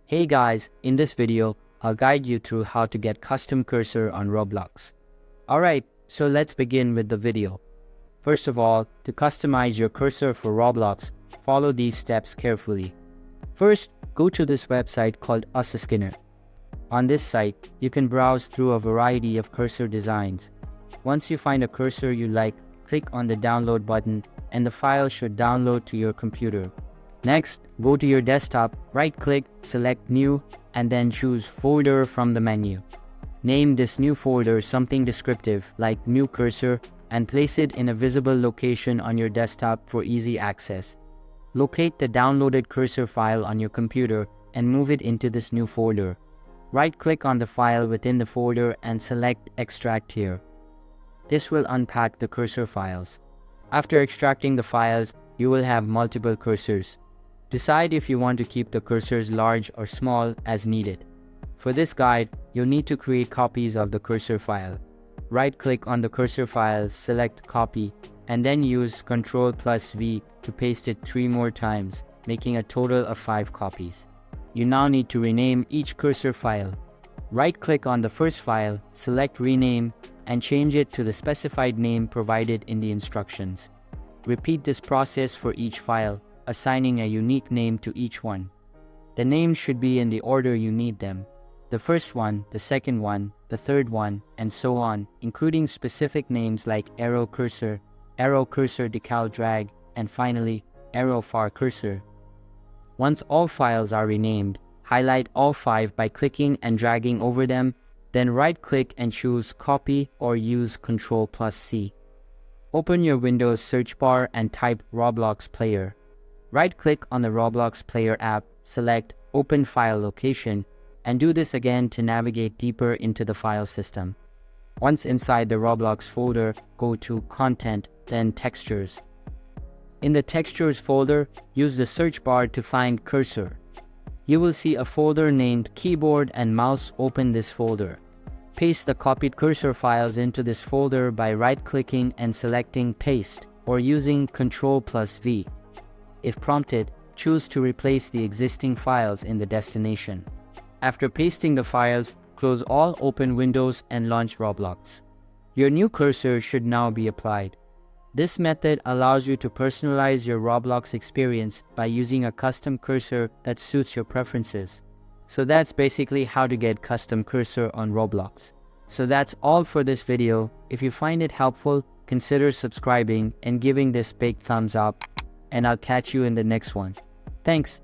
Hey guys, in this video, I'll guide you through how to get custom cursor on Roblox. Alright, so let's begin with the video. First of all, to customize your cursor for Roblox, follow these steps carefully. First, go to this website called Skinner. On this site, you can browse through a variety of cursor designs. Once you find a cursor you like, click on the download button and the file should download to your computer. Next, go to your desktop, right-click, select New, and then choose Folder from the menu. Name this new folder something descriptive like New Cursor and place it in a visible location on your desktop for easy access. Locate the downloaded cursor file on your computer and move it into this new folder. Right-click on the file within the folder and select Extract here. This will unpack the cursor files. After extracting the files, you will have multiple cursors. Decide if you want to keep the cursors large or small as needed. For this guide, you'll need to create copies of the cursor file. Right-click on the cursor file, select Copy, and then use Ctrl+V to paste it 3 more times, making a total of 5 copies. You now need to rename each cursor file. Right-click on the first file, select Rename, and change it to the specified name provided in the instructions. Repeat this process for each file, assigning a unique name to each one. The names should be in the order you need them. The first one, the second one, the third one, and so on, including specific names like Arrow Cursor Decal Drag, and finally, Arrow Far Cursor. Once all files are renamed, highlight all 5 by clicking and dragging over them, then right-click and choose Copy or use Ctrl+C. Open your Windows search bar and type Roblox Player. Right-click on the Roblox Player app, select Open File Location, and do this again to navigate deeper into the file system. Once inside the Roblox folder, go to Content, then Textures. In the Textures folder, use the search bar to find Cursor. You will see a folder named Keyboard and Mouse. Open this folder. Paste the copied cursor files into this folder by right-clicking and selecting Paste, or using Ctrl+V. If prompted, choose to replace the existing files in the destination. After pasting the files, close all open windows and launch Roblox. Your new cursor should now be applied. This method allows you to personalize your Roblox experience by using a custom cursor that suits your preferences. So that's basically how to get custom cursor on Roblox. So that's all for this video. If you find it helpful, consider subscribing and giving this big thumbs up. And I'll catch you in the next one. Thanks.